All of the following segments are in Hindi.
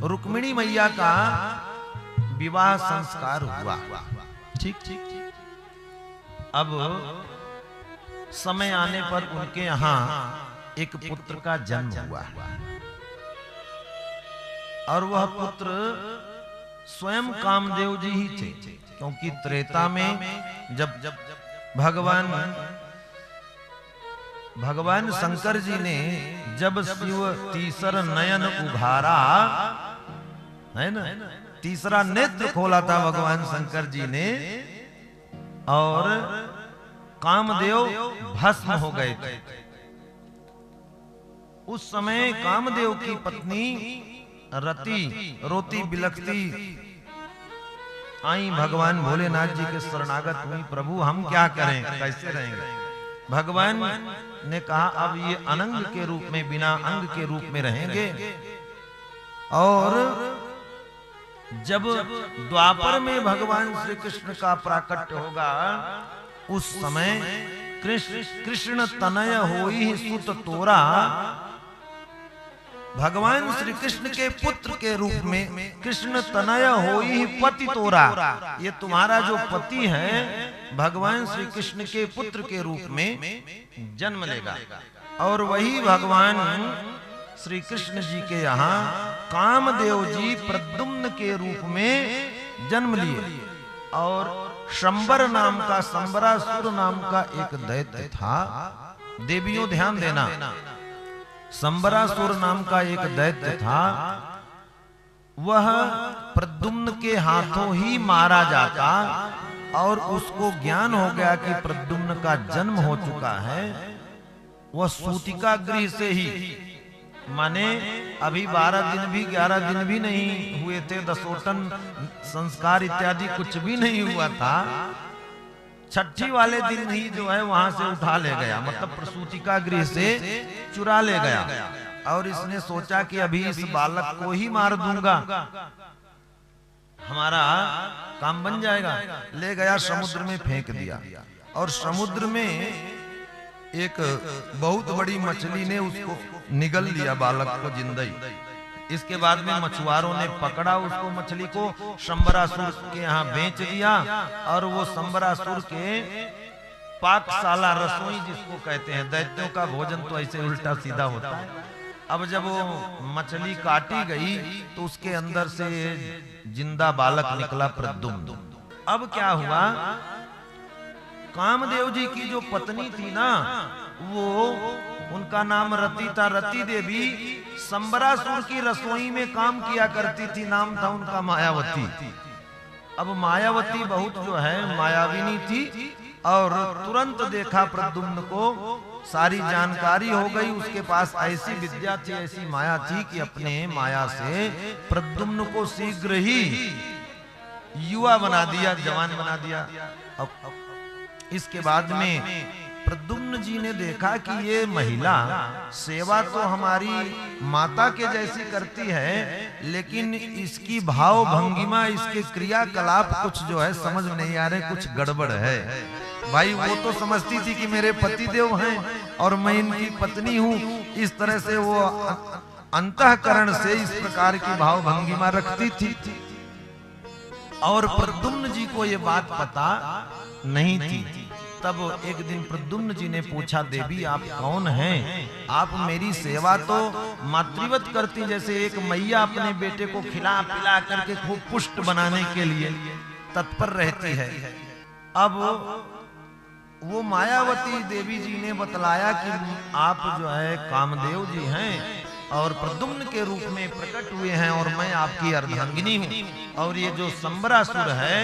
रुक्मिणी मैया का विवाह संस्कार हुआ। ठीक ठीक। अब समय आने पर उनके यहाँ एक पुत्र का जन्म हुआ और वह पुत्र स्वयं कामदेव जी ही थे, क्योंकि त्रेता में जब भगवान शंकर जी ने जब शिव तीसर नयन उघारा, है ना, तीसरा नेत्र खोला था भगवान शंकर जी ने, और कामदेव भस्म हो गए थे। उस समय कामदेव की पत्नी रति रोती बिलखती आई भगवान भोलेनाथ जी के शरणागत हुई, प्रभु हम क्या करें, कैसे रहेंगे। भगवान ने कहा अब ये अनंग के रूप में, बिना अंग के रूप में रहेंगे। और जब द्वापर में भगवान श्री कृष्ण का प्राकट्य होगा, उस समय कृष्ण तनय होई सुत तोरा, भगवान श्री कृष्ण के पुत्र के रूप में कृष्ण तनय होई पति तोरा, ये तुम्हारा जो पति है भगवान श्री कृष्ण के पुत्र के रूप में जन्म लेगा। और वही भगवान श्री कृष्ण जी के यहाँ कामदेव जी प्रद्युम्न के रूप में जन्म लिए। और शंबर नाम का, संबरासुर नाम का एक दैत्य था, देवियों ध्यान देना, संबरासुर नाम का एक दैत्य था, वह प्रद्युम्न के हाथों ही मारा जाता। और उसको ज्ञान हो गया कि प्रद्युम्न का जन्म हो चुका है, वह सूतिका गृह से ही, माने अभी 12 दिन भी 11 दिन भी नहीं हुए थे, दसोटन संस्कार इत्यादि कुछ भी नहीं हुआ था, छठी वाले दिन ही जो है वहां से उठा ले गया, मतलब प्रसूतिका गृह से चुरा ले गया। और इसने सोचा कि अभी इस बालक को ही मार दूंगा, हमारा काम बन जाएगा। ले गया समुद्र में फेंक दिया, और समुद्र में एक बहुत बड़ी मछली ने उसको निगल लिया, बालक को जिंदा ही। इसके बाद में मछुआरों ने पकड़ा उसको, मछली को, संबरासुर के यहाँ बेच दिया। और वो संबरासुर के पाकशाला, रसोई जिसको कहते हैं, दैत्यों का भोजन तो ऐसे उल्टा सीधा होता है। अब जब वो मछली काटी गई तो उसके अंदर से जिंदा बालक निकला, प्रद्युम्न। अब क्या हुआ, कामदेव जी की जो पत्नी थी ना, वो, उनका नाम रति था, रति देवी संबरासुर की रसोई में काम किया करती थी, नाम था उनका मायावती। अब मायावती बहुत जो है मायाविनी थी, और तुरंत देखा प्रद्युम्न को, सारी जानकारी हो गई, उसके पास ऐसी विद्या थी, ऐसी माया थी कि अपने माया से प्रद्युम्न को शीघ्र ही युवा बना दिया, जवान बना दिया। अब इसके बाद में प्रद्युम्न जी ने देखा कि ये महिला सेवा तो हमारी माता के जैसी करती है, लेकिन इसकी भाव भंगिमा, इसके क्रियाकलाप कुछ जो है समझ में नहीं आ रहे, कुछ गड़बड़ है। भाई वो तो समझती थी कि मेरे पतिदेव हैं और मैं इनकी पत्नी हूँ, इस तरह से वो अंतःकरण से इस प्रकार की भाव भंगिमा रखती थी। और प्रद्युम्न जी को ये बात पता नहीं थी। तब एक दिन प्रद्युम्न जी ने पूछा, देवी आप कौन हैं? आप मेरी सेवा तो मातृवत करती, जैसे एक मैया अपने बेटे को खिला पिला करके खूब पुष्ट बनाने के लिए तत्पर रहती है। अब वो मायावती देवी जी ने बतलाया कि आप जो है कामदेव जी हैं और प्रद्युम्न के रूप में प्रकट हुए हैं, और मैं आपकी अर्धांगिनी हूँ, और ये जो संबरासुर है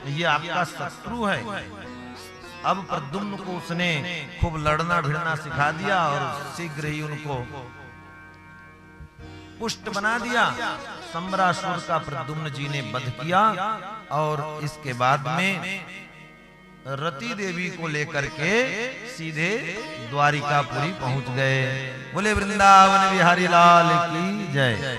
ये आपका शत्रु है। अब प्रद्युम्न को उसने खूब लड़ना भिड़ना सिखा दिया और शीघ्र ही उनको पुष्ट बना दिया। संबरासुर का प्रद्युम्न जी ने वध किया, और इसके बाद में रति देवी को लेकर के सीधे द्वारिकापुरी पहुंच गए। बोले वृंदावन बिहारी लाल की जय।